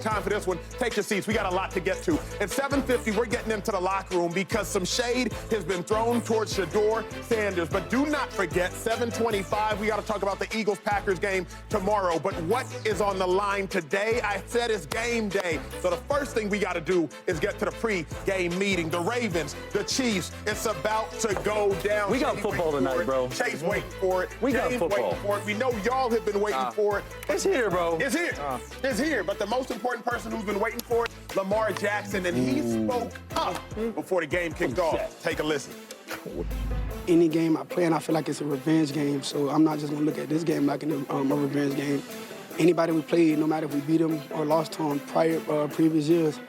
Time for this one. Take your seats. We got a lot to get to. At 7:50, we're getting into the locker room because some shade has been thrown towards Shedeur Sanders. But do not forget, 7:25, we got to talk about the Eagles-Packers game tomorrow. But what is on the line today? I said it's game day. So the first thing we got to do is get to the pre-game meeting. The Ravens, the Chiefs, it's about to go down. We got football tonight, bro. Chase waiting for it. We got football. Waiting for it. We know y'all have been waiting for it. It's here, bro. It's here. It's here. But the most important person who's been waiting for it, Lamar Jackson, and he spoke up before the game kicked off. Take a listen. Any game I play, and I feel like it's a revenge game, so I'm not just gonna look at this game like a revenge game. Anybody we play, no matter if we beat them or lost to them previous years,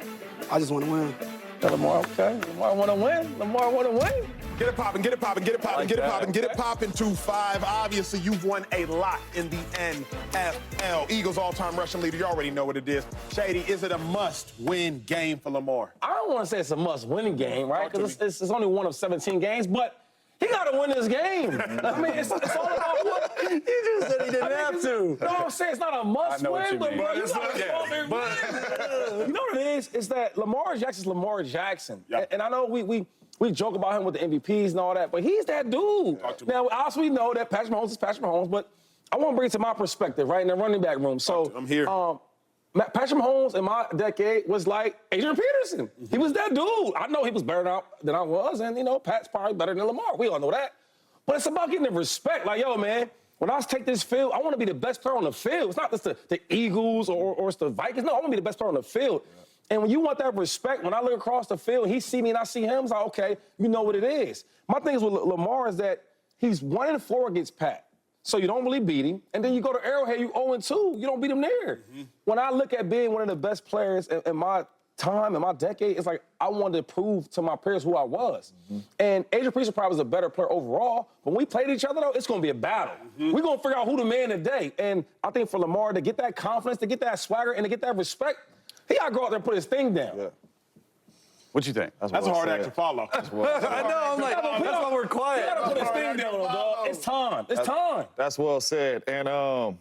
I just want to win. Lamar, okay. Lamar want to win. Lamar want to win. Get it popping, get it popping, get it popping, get it popping, get it popping. 2-5. Obviously, you've won a lot in the NFL. Eagles all-time rushing leader. You already know what it is. Shady, is it a must-win game for Lamar? I don't want to say it's a must-win game, right? Because it's only one of 17 games, but he got to win this game. I mean, it's all about what. He just said he didn't have to. No, I'm saying it's not a must-win, but bro, you got to win. You know what it is? It's that Lamar Jackson's Lamar Jackson. Yep. And I know we joke about him with the MVPs and all that, but he's that dude. Now, obviously, we know that Patrick Mahomes is Patrick Mahomes, but I want to bring it to my perspective, right, in the running back room. So I'm here. Patrick Mahomes in my decade was like Adrian Peterson. He was that dude. I know he was better than I was, and, you know, Pat's probably better than Lamar. We all know that. But it's about getting the respect. Like, yo, man, when I take this field, I want to be the best player on the field. It's not just the Eagles or it's the Vikings. No, I want to be the best player on the field. Yeah. And when you want that respect, when I look across the field, he see me and I see him, it's like, okay, you know what it is. My thing is with Lamar is that he's 1-4 against Pat. So you don't really beat him. And then you go to Arrowhead, you 0-2. You don't beat him there. When I look at being one of the best players in my time, in my decade, it's like I wanted to prove to my peers who I was. And Adrian Peterson probably was a better player overall. But when we played each other, though, it's going to be a battle. We're going to figure out who the man today. And I think for Lamar to get that confidence, to get that swagger, and to get that respect, he got to go out there and put his thing down. Yeah. What you think? That's a hard act to follow. I know, I'm like, that's why we're quiet. He got to put his thing down, dog. It's time. It's time. That's well said. And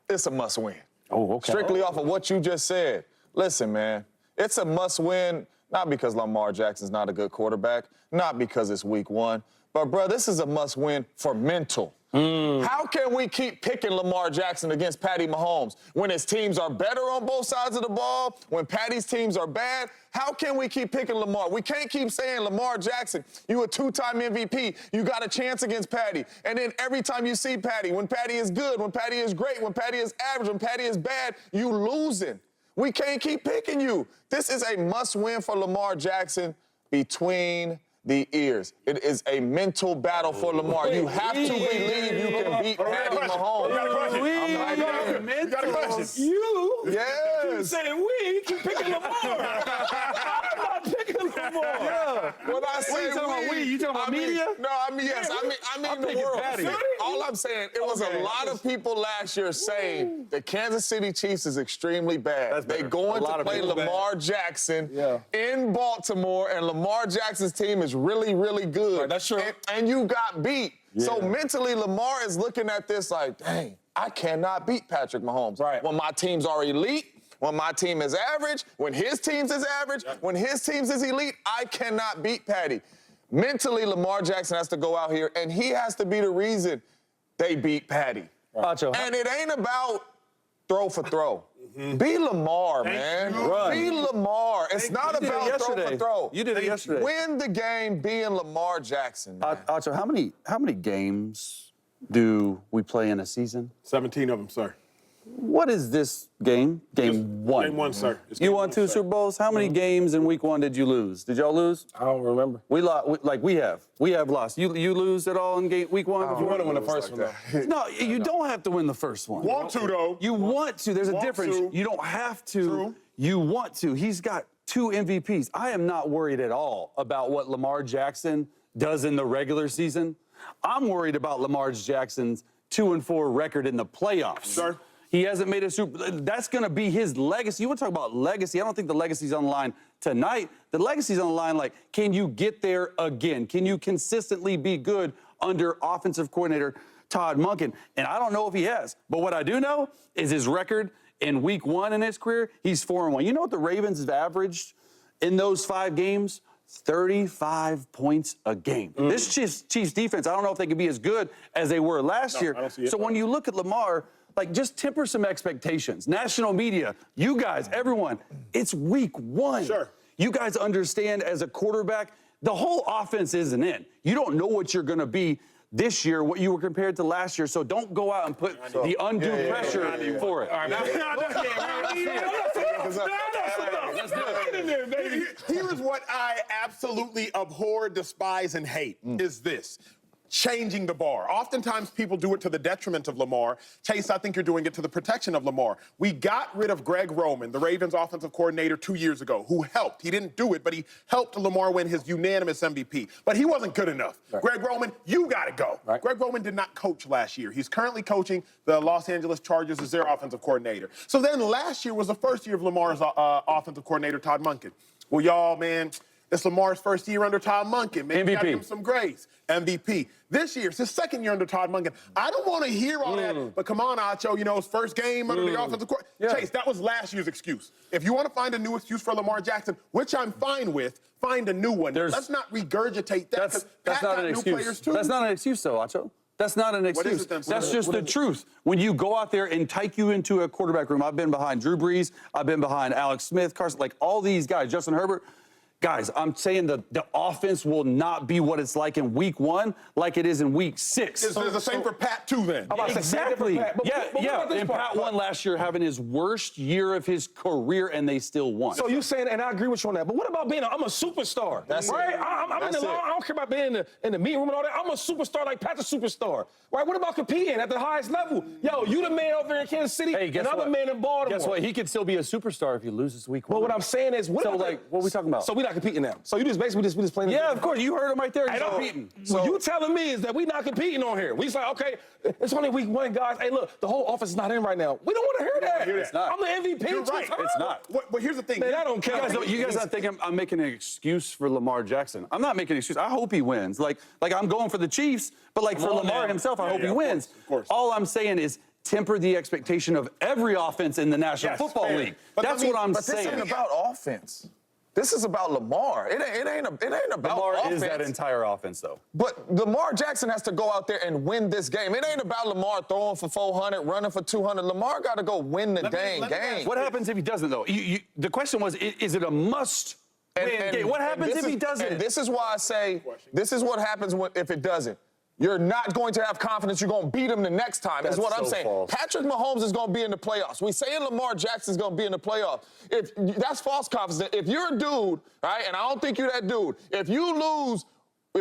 it's a must-win. Oh, okay. Strictly off of what you just said. Listen, man, it's a must-win, not because Lamar Jackson's not a good quarterback, not because it's week 1, but, bro, this is a must-win for mental. How can we keep picking Lamar Jackson against Patty Mahomes when his teams are better on both sides of the ball, when Patty's teams are bad? How can we keep picking Lamar? We can't keep saying, Lamar Jackson, you a 2-time MVP, you got a chance against Patty. And then every time you see Patty, when Patty is good, when Patty is great, when Patty is average, when Patty is bad, you losing. We can't keep picking you. This is a must-win for Lamar Jackson between the ears. It is a mental battle for Lamar. You have to believe you can beat Patty Mahomes. You got a question. You got a question. Yes. You saying we keep picking Lamar. I'm not picking Lamar. Yeah. When I say you talking about we? You talking about media? No, I mean, yes. I mean the world. Patty. All I'm saying, it was a lot of people last year saying the Kansas City Chiefs is extremely bad. They going to play Lamar Jackson in Baltimore, and Lamar Jackson's team is really, really good. Right, that's true. And you got beat. Yeah. So mentally, Lamar is looking at this like, dang, I cannot beat Patrick Mahomes. Right. When my teams are elite, when my team is average, when his teams is average, when his teams is elite, I cannot beat Patty. Mentally, Lamar Jackson has to go out here, and he has to be the reason they beat Patty. Right. And it ain't about throw for throw. Be Lamar, man. Be Lamar. It's not about throw for throw. You did it yesterday. Win the game being Lamar Jackson, man. Acho, how many games do we play in a season? 17 of them, sir. What is this game? Game 1. Game 1, sir. You won 2 Super Bowls. How many games in week 1 did you lose? Did y'all lose? I don't remember. We lost. We have lost. You lose at all in week 1? You want to win the first one, though. No, you don't have to win the first one. Want to, though. You want to. There's a difference. You don't have to. True. You want to. He's got 2 MVPs. I am not worried at all about what Lamar Jackson does in the regular season. I'm worried about Lamar Jackson's 2-4 record in the playoffs. Sir. He hasn't made a Super. That's going to be his legacy. You want to talk about legacy? I don't think the legacy's on the line tonight. The legacy's on the line, like, can you get there again? Can you consistently be good under offensive coordinator Todd Monken? And I don't know if he has. But what I do know is his record in week 1 in his career, he's 4-1. You know what the Ravens have averaged in those 5 games? 35 points a game. This Chiefs defense, I don't know if they can be as good as they were last year. I don't see it. So when you look at Lamar, like, just temper some expectations. National media, you guys, everyone, it's week 1. Sure. You guys understand as a quarterback, the whole offense isn't in. You don't know what you're going to be this year, what you were compared to last year. So don't go out and put the undue pressure for it. All right, Here's what I absolutely abhor, despise, and hate is this. Changing the bar. Oftentimes people do it to the detriment of Lamar. Chase, I think you're doing it to the protection of Lamar. We got rid of Greg Roman, the Ravens offensive coordinator 2 years ago, who helped. He didn't do it, but he helped Lamar win his unanimous MVP. But he wasn't good enough. Right. Greg Roman, you got to go. Right. Greg Roman did not coach last year. He's currently coaching the Los Angeles Chargers as their offensive coordinator. So then last year was the first year of Lamar's offensive coordinator, Todd Monken. Well, y'all, man, it's Lamar's first year under Todd Monken. Man, MVP. got him some grace. MVP. This year, it's his second year under Todd Monken. I don't want to hear all that, but come on, Acho, you know, his first game under the offensive coordinator. Yeah. Chase, that was last year's excuse. If you want to find a new excuse for Lamar Jackson, which I'm fine with, find a new one. Let's not regurgitate that, because That's not an excuse. That's not an excuse, though, Acho. That's not an excuse. What is it then? That's just the truth. When you go out there and take you into a quarterback room, I've been behind Drew Brees, I've been behind Alex Smith, Carson, like all these guys, Justin Herbert. Guys, I'm saying the offense will not be what it's like in week 1 like it is in week 6. Is the same for Pat, too, then? Exactly. But Yeah. And Pat won last year, having his worst year of his career, and they still won. So you saying, and I agree with you on that, but what about being I'm a superstar? That's it. right? I'm in the law. I don't care about being in the meeting room and all that. I'm a superstar like Pat's a superstar. Right? What about competing at the highest level? Yo, you the man over there in Kansas City, another man in Baltimore. Guess what? He could still be a superstar if he loses week 1. But what I'm saying is, what what are we talking about? So we're not competing now. So you just basically we just playing. Yeah, of course. You heard him right there. He's Hey, competing. So you telling me is that we not competing on here? We just like, okay, it's only week 1, guys. Hey, look, the whole offense is not in right now. We don't want to hear that. It's not. I'm the MVP. You're right. It's not. But here's the thing. Man, I don't care. You guys don't think I'm making an excuse for Lamar Jackson. I'm not making an excuse. I hope he wins. Like I'm going for the Chiefs, but like for on, Lamar man. himself, I hope he of wins. course. All I'm saying is temper the expectation of every offense in the National Football fair. League. But That's what I'm But this saying. ain't about offense. This is about Lamar. It ain't about Lamar offense. is that entire offense, though. But Lamar Jackson has to go out there and win this game. It ain't about Lamar throwing for 400, running for 200. Lamar got to go win the dang game. What happens if he doesn't, though? The question was, is it a must-win game? What happens if he doesn't? And this is why I say, this is what happens if it doesn't. You're not going to have confidence you're going to beat him the next time, is what I'm saying. False. Patrick Mahomes is going to be in the playoffs. We saying Lamar Jackson's going to be in the playoffs. That's false confidence. If you're a dude, right, and I don't think you're that dude, if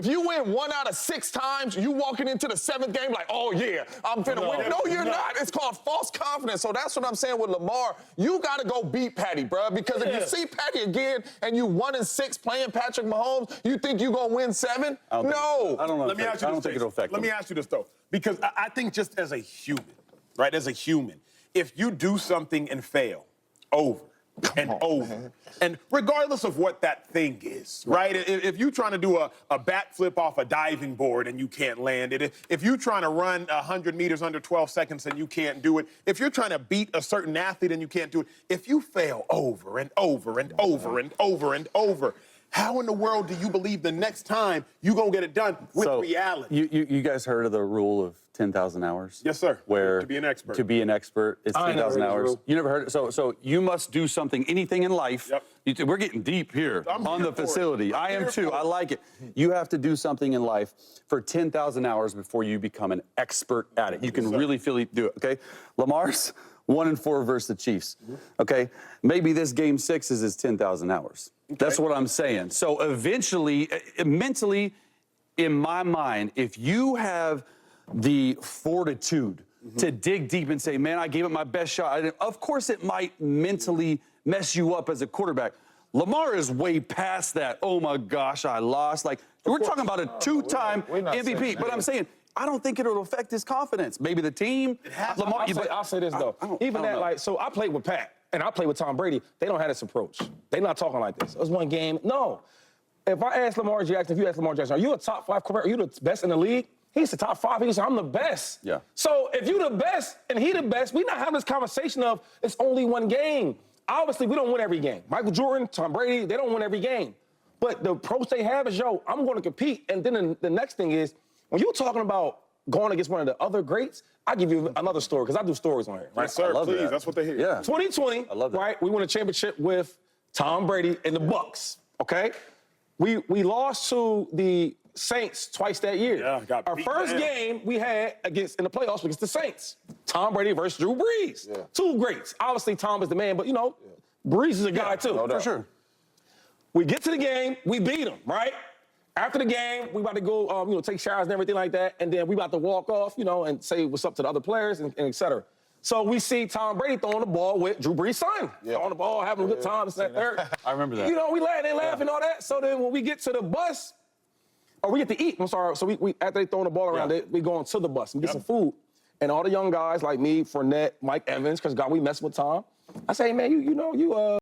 you win 1 out of 6 times, you walking into the 7th game like, oh, yeah, I'm finna win. No, you're not. It's called false confidence. So that's what I'm saying with Lamar. You got to go beat Patty, bro, because if you see Patty again and you 1-6 playing Patrick Mahomes, you think you're going to win 7? No. I don't know. Let me ask you I don't this, think it'll affect Let him. me ask you this, though, because I think just as a human, right, as a human, if you do something and fail over and over, and regardless of what that thing is, right? If you're trying to do a backflip off a diving board and you can't land it, if you're trying to run 100 meters under 12 seconds and you can't do it, if you're trying to beat a certain athlete and you can't do it, if you fail over and over and over and over and over, how in the world do you believe the next time you're going to get it done with reality? You guys heard of the rule of 10,000 hours? Yes, sir. Where To be an expert. To be an expert, it's I never 10,000 heard of this hours. rule. You never heard it? So you must do something, anything in life. Yep. We're getting deep here I'm on here the for it. facility. I am here too. for I it. like it. You have to do something in life for 10,000 hours before you become an expert at it. You can really do it, okay? Lamar's 1-4 versus the Chiefs, okay? Maybe this game 6 is his 10,000 hours. That's what I'm saying. So eventually, mentally, in my mind, if you have the fortitude to dig deep and say, man, I gave it my best shot, of course it might mentally mess you up as a quarterback. Lamar is way past that. Oh my gosh, I lost. Like, we're talking about a 2-time we're not saying MVP. that. But I'm saying, I don't think it'll affect his confidence. Maybe the team. Lamar, I'll say this, though. I don't Even that, know. like, so I played with Pat, and I played with Tom Brady. They don't have this approach. They're not talking like this. It was one game. No. If I ask Lamar Jackson, if you ask Lamar Jackson, are you a top 5 quarterback? Are you the best in the league? He's the top 5. He said, I'm the best. Yeah. So if you the best and he the best, we not having this conversation of it's only one game. Obviously, we don't win every game. Michael Jordan, Tom Brady, they don't win every game. But the approach they have is, yo, I'm going to compete. And then the next thing is, when you're talking about going against one of the other greats, I'll give you another story, because I do stories on here. Right? Yes, sir, please. that. That's what they hear. Yeah. 2020, I love that. right? We won a championship with Tom Brady and the Bucks, okay? We lost to the Saints twice that year. Yeah, got Our beat first down. game we had in the playoffs against the Saints. Tom Brady versus Drew Brees. Yeah. Two greats. Obviously, Tom is the man, but, you know, Brees is a guy, too. no doubt. For sure. We get to the game, we beat them, right? After the game, we about to go, take showers and everything like that, and then we about to walk off, and say what's up to the other players and et cetera. So we see Tom Brady throwing the ball with Drew Brees' son. Yeah. Throwing the ball, having a good time, this, that, third. I remember that. We laugh and all that. So then when we get to the bus, or we get to eat, I'm sorry, so we after they throwing the ball around, we going to the bus and get some food. And all the young guys like me, Fournette, Mike Evans, because God, we mess with Tom. I say, hey, man, you